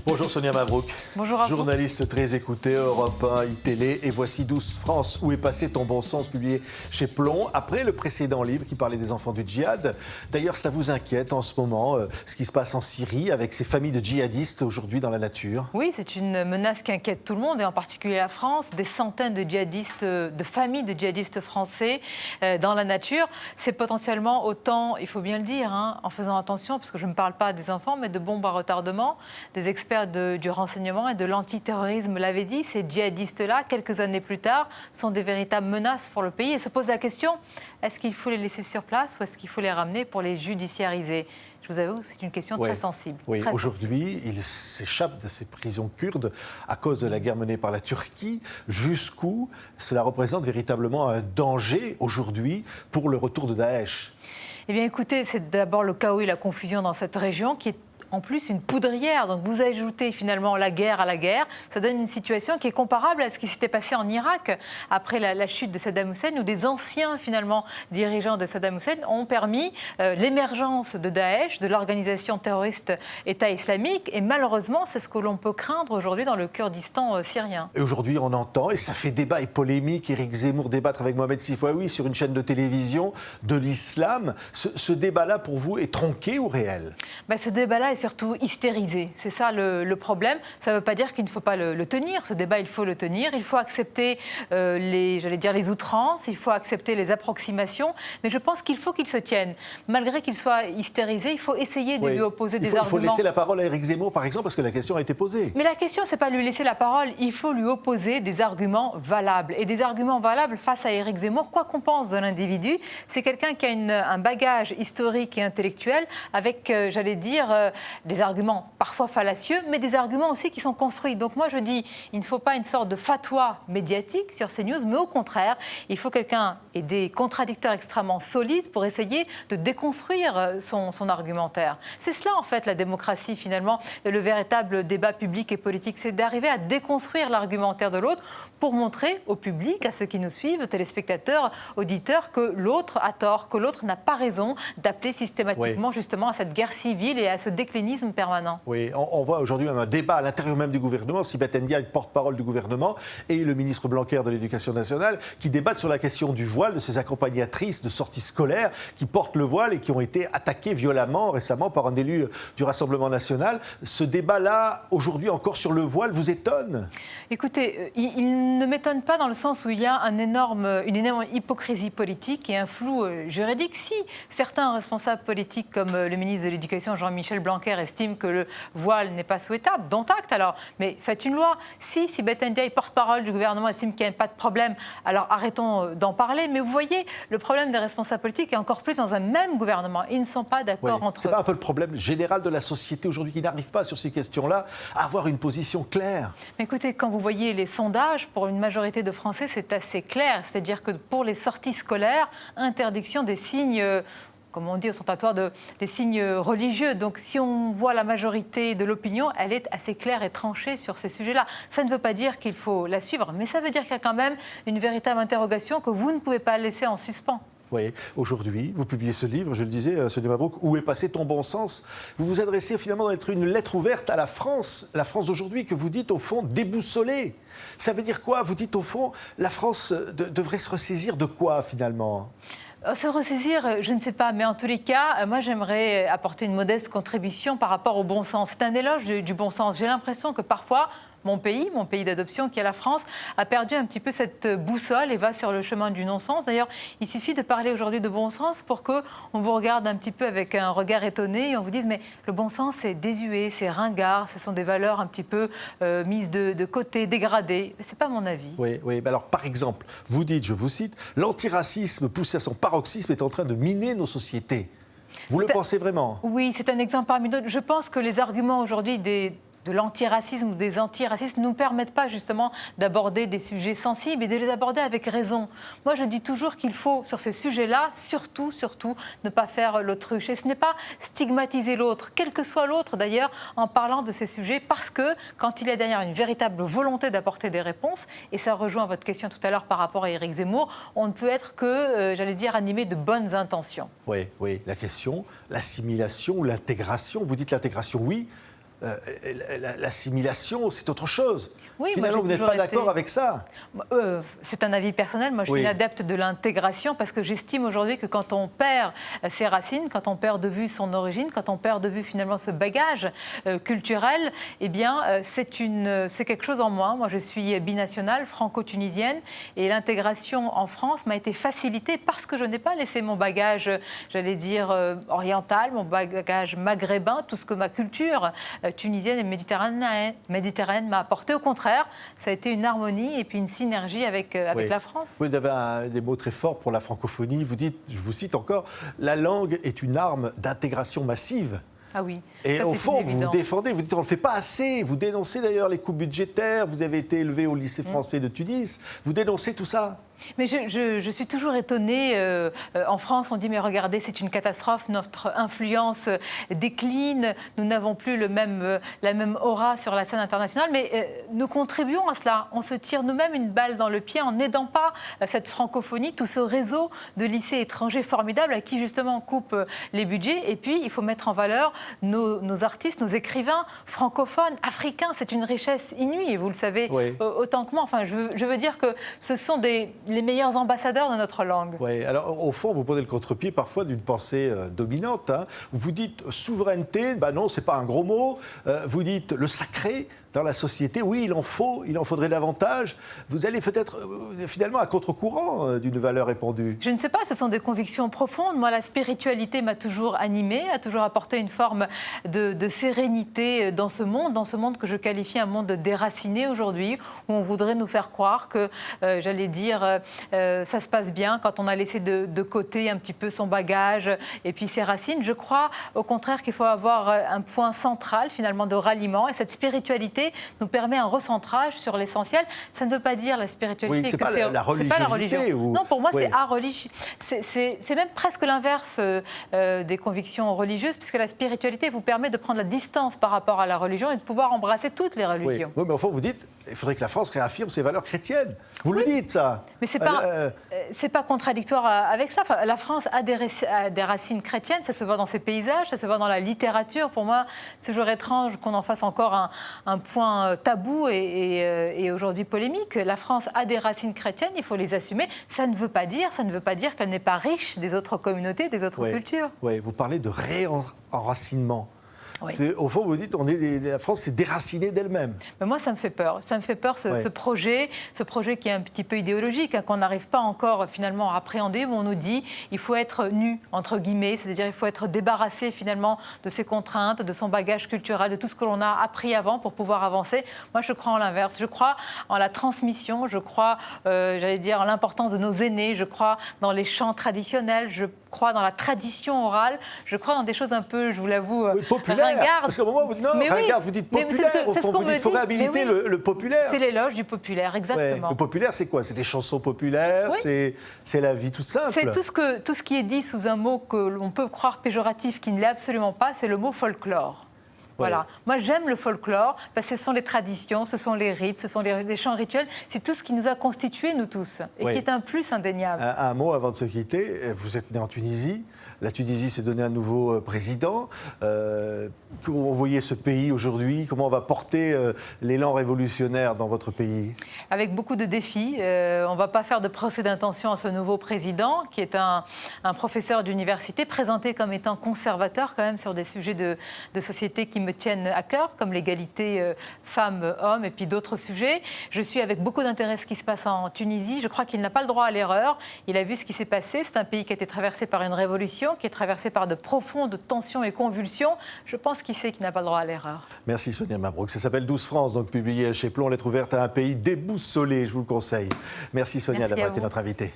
Bonjour Sonia Mabrouk. Bonjour à vous. Journaliste très écoutée, Europe 1, iTélé. Et voici 12 France, où est passé ton bon sens, publié chez Plomb, après le précédent livre qui parlait des enfants du djihad. D'ailleurs, ça vous inquiète en ce moment, ce qui se passe en Syrie, avec ces familles de djihadistes aujourd'hui dans la nature? Oui, c'est une menace qui inquiète tout le monde, et en particulier la France. Des centaines de djihadistes, de familles de djihadistes français dans la nature. C'est potentiellement autant, il faut bien le dire, en faisant attention, parce que je ne parle pas des enfants, mais de bombes à retardement. Des experts du renseignement et de l'antiterrorisme l'avaient dit, ces djihadistes-là, quelques années plus tard, sont des véritables menaces pour le pays. Et se pose la question, est-ce qu'il faut les laisser sur place ou est-ce qu'il faut les ramener pour les judiciariser? Je vous avoue, c'est une question très sensible. Oui, aujourd'hui, ils s'échappent de ces prisons kurdes à cause de la guerre menée par la Turquie. Jusqu'où cela représente véritablement un danger aujourd'hui pour le retour de Daesh? Eh bien, écoutez, c'est d'abord le chaos et la confusion dans cette région qui est en plus une poudrière. Donc vous ajoutez finalement la guerre à la guerre. Ça donne une situation qui est comparable à ce qui s'était passé en Irak après la chute de Saddam Hussein, où des anciens finalement dirigeants de Saddam Hussein ont permis l'émergence de Daesh, de l'organisation terroriste État islamique. Et malheureusement, c'est ce que l'on peut craindre aujourd'hui dans le Kurdistan syrien. Et aujourd'hui, on entend, et ça fait débat et polémique, Éric Zemmour débattre avec Mohamed Sifouaoui sur une chaîne de télévision de l'islam. Ce débat-là, pour vous, est tronqué ou réel? Ce débat-là est surtout hystérisé. C'est ça le problème. Ça ne veut pas dire qu'il ne faut pas le tenir. Ce débat, il faut le tenir. Il faut accepter les outrances, il faut accepter les approximations. Mais je pense qu'il faut qu'il se tienne. Malgré qu'il soit hystérisé, il faut essayer de lui opposer des arguments. Il faut laisser la parole à Éric Zemmour, par exemple, parce que la question a été posée. Mais la question, ce n'est pas lui laisser la parole. Il faut lui opposer des arguments valables. Et des arguments valables face à Éric Zemmour, quoi qu'on pense de l'individu, c'est quelqu'un qui a un bagage historique et intellectuel avec, des arguments parfois fallacieux, mais des arguments aussi qui sont construits. Donc moi je dis, il ne faut pas une sorte de fatwa médiatique sur CNews, mais au contraire, il faut quelqu'un et des contradicteurs extrêmement solides pour essayer de déconstruire son argumentaire. C'est cela en fait la démocratie finalement, le véritable débat public et politique, c'est d'arriver à déconstruire l'argumentaire de l'autre pour montrer au public, à ceux qui nous suivent, téléspectateurs, auditeurs, que l'autre a tort, que l'autre n'a pas raison d'appeler systématiquement justement à cette guerre civile et à ce déclinisme permanent. Oui, on voit aujourd'hui même un débat à l'intérieur même du gouvernement. Sibeth Ndiaye, porte-parole du gouvernement, et le ministre Blanquer de l'Éducation nationale, qui débattent sur la question du voile, de ces accompagnatrices de sorties scolaires qui portent le voile et qui ont été attaquées violemment récemment par un élu du Rassemblement national. Ce débat-là, aujourd'hui encore sur le voile, vous étonne? Écoutez, il ne m'étonne pas dans le sens où il y a une énorme hypocrisie politique et un flou juridique. Si certains responsables politiques, comme le ministre de l'Éducation Jean-Michel Blanquer, estime que le voile n'est pas souhaitable, dont acte alors. Mais faites une loi. Si Sibeth Ndiaye, porte-parole du gouvernement, estime qu'il n'y a pas de problème, alors arrêtons d'en parler. Mais vous voyez, le problème des responsables politiques est encore plus dans un même gouvernement. Ils ne sont pas d'accord entre eux. C'est pas un peu le problème général de la société aujourd'hui qui n'arrive pas sur ces questions-là à avoir une position claire? Mais écoutez, quand vous voyez les sondages, pour une majorité de Français, c'est assez clair. C'est-à-dire que pour les sorties scolaires, interdiction des signes... comme on dit ostentatoire, des signes religieux. Donc si on voit la majorité de l'opinion, elle est assez claire et tranchée sur ces sujets-là. Ça ne veut pas dire qu'il faut la suivre, mais ça veut dire qu'il y a quand même une véritable interrogation que vous ne pouvez pas laisser en suspens. Oui, aujourd'hui, vous publiez ce livre, je le disais, Sonia Mabrouk, Où est passé ton bon sens? Vous vous adressez finalement d'être une lettre ouverte à la France d'aujourd'hui, que vous dites au fond déboussolée. Ça veut dire quoi? Vous dites au fond, la France devrait se ressaisir de quoi finalement? Se ressaisir, je ne sais pas, mais en tous les cas, moi j'aimerais apporter une modeste contribution par rapport au bon sens. C'est un éloge du bon sens. J'ai l'impression que parfois, mon pays d'adoption qui est la France, a perdu un petit peu cette boussole et va sur le chemin du non-sens. D'ailleurs, il suffit de parler aujourd'hui de bon sens pour qu'on vous regarde un petit peu avec un regard étonné et on vous dise mais le bon sens c'est désuet, c'est ringard, ce sont des valeurs un petit peu mises de côté, dégradées. Ce n'est pas mon avis. Oui, alors par exemple, vous dites, je vous cite, l'antiracisme poussé à son paroxysme est en train de miner nos sociétés. Vous le pensez vraiment? Oui, c'est un exemple parmi d'autres. Je pense que les arguments aujourd'hui de l'antiracisme ou des antiracistes ne nous permettent pas justement d'aborder des sujets sensibles et de les aborder avec raison. Moi, je dis toujours qu'il faut, sur ces sujets-là, surtout, ne pas faire l'autruche. Et ce n'est pas stigmatiser l'autre, quel que soit l'autre d'ailleurs, en parlant de ces sujets, parce que quand il y a derrière une véritable volonté d'apporter des réponses, et ça rejoint votre question tout à l'heure par rapport à Éric Zemmour, on ne peut être que, animé de bonnes intentions. Oui, la question, l'assimilation ou l'intégration, vous dites l'intégration, oui. l'assimilation, c'est autre chose. Oui, Finalement, moi, vous n'êtes pas d'accord avec ça? C'est un avis personnel. Moi, je suis une adepte de l'intégration parce que j'estime aujourd'hui que quand on perd ses racines, quand on perd de vue son origine, quand on perd de vue finalement ce bagage culturel, eh bien, c'est quelque chose en moins. Moi, je suis binationale, franco-tunisienne, et l'intégration en France m'a été facilitée parce que je n'ai pas laissé mon bagage, j'allais dire, oriental, mon bagage maghrébin, tout ce que ma culture tunisienne et méditerranéenne m'a apporté. Au contraire, ça a été une harmonie et puis une synergie avec la France. Vous avez des mots très forts pour la francophonie. Vous dites, je vous cite encore, la langue est une arme d'intégration massive. Ah oui. Et ça, au fond, vous évident. vous défendez, vous dites on ne le fait pas assez. Vous dénoncez d'ailleurs les coupes budgétaires, vous avez été élevé au lycée français de Tunis, vous dénoncez tout ça. Mais je suis toujours étonnée. En France, on dit mais regardez, c'est une catastrophe, notre influence décline, nous n'avons plus la même aura sur la scène internationale, mais nous contribuons à cela. On se tire nous-mêmes une balle dans le pied en n'aidant pas cette francophonie, tout ce réseau de lycées étrangers formidables à qui justement on coupe les budgets. Et puis, il faut mettre en valeur nos artistes, nos écrivains francophones, africains. C'est une richesse inouïe, vous le savez autant que moi. Enfin, je veux dire que ce sont les meilleurs ambassadeurs de notre langue. Oui, alors au fond, vous prenez le contre-pied parfois d'une pensée dominante. Hein. Vous dites souveraineté, ben non, c'est pas un gros mot. Vous dites le sacré dans la société, oui, il en faudrait davantage. Vous allez peut-être finalement à contre-courant d'une valeur répandue. Je ne sais pas, ce sont des convictions profondes. Moi, la spiritualité m'a toujours animée, a toujours apporté une forme de sérénité dans ce monde que je qualifie un monde déraciné aujourd'hui, où on voudrait nous faire croire que, j'allais dire, ça se passe bien quand on a laissé de côté un petit peu son bagage et puis ses racines. Je crois au contraire qu'il faut avoir un point central finalement de ralliement, et cette spiritualité nous permet un recentrage sur l'essentiel. Ça ne veut pas dire la spiritualité oui, c'est que pas la religiosité, c'est pas la religion. Ou... Non, pour moi c'est areligieux. C'est même presque l'inverse des convictions religieuses, puisque la spiritualité vous permet de prendre la distance par rapport à la religion et de pouvoir embrasser toutes les religions. Oui, mais au fond vous dites il faudrait que la France réaffirme ses valeurs chrétiennes. Vous le dites ça. Mais c'est pas contradictoire avec ça. Enfin, la France a des racines chrétiennes, ça se voit dans ses paysages, ça se voit dans la littérature. Pour moi, c'est toujours étrange qu'on en fasse encore un point tabou et aujourd'hui polémique. La France a des racines chrétiennes, il faut les assumer. Ça ne veut pas dire qu'elle n'est pas riche des autres communautés, des autres cultures. Oui, vous parlez de réenracinement. Oui. Au fond, vous dites, la France s'est déracinée d'elle-même. Mais moi, ça me fait peur. Ça me fait peur, ce projet qui est un petit peu idéologique, qu'on n'arrive pas encore finalement à appréhender, où on nous dit il faut être nu, entre guillemets, c'est-à-dire il faut être débarrassé finalement de ses contraintes, de son bagage culturel, de tout ce que l'on a appris avant pour pouvoir avancer. Moi, je crois en l'inverse. Je crois en la transmission, je crois, j'allais dire, en l'importance de nos aînés, je crois dans les chants traditionnels, je crois dans la tradition orale, je crois dans des choses un peu, je vous l'avoue, populaires. ringardes. Parce qu'au moment où vous dites populaire, au fond, vous dites qu'il faut réhabiliter le populaire. C'est l'éloge du populaire, exactement. Ouais. Le populaire, c'est quoi? C'est des chansons populaires, c'est la vie toute simple. C'est tout ce qui est dit sous un mot que l'on peut croire péjoratif, qui ne l'est absolument pas, c'est le mot folklore. Voilà. Moi, j'aime le folklore parce que ce sont les traditions, ce sont les rites, ce sont les chants rituels. C'est tout ce qui nous a constitués, nous tous, et qui est un plus indéniable. Un mot avant de se quitter. Vous êtes né en Tunisie. La Tunisie s'est donné un nouveau président. Comment vous voyez ce pays aujourd'hui? Comment on va porter l'élan révolutionnaire dans votre pays? Avec beaucoup de défis. On ne va pas faire de procès d'intention à ce nouveau président, qui est un professeur d'université, présenté comme étant conservateur quand même sur des sujets de société qui me tiennent à cœur, comme l'égalité femmes-hommes et puis d'autres sujets. Je suis avec beaucoup d'intérêt ce qui se passe en Tunisie. Je crois qu'il n'a pas le droit à l'erreur. Il a vu ce qui s'est passé. C'est un pays qui a été traversé par une révolution, qui est traversé par de profondes tensions et convulsions. Je pense qu'il sait qu'il n'a pas le droit à l'erreur. Merci Sonia Mabrouk. Ça s'appelle 12 France, donc publié chez Plomb, lettre ouverte à un pays déboussolé, je vous le conseille. Merci Sonia d'avoir été notre invitée.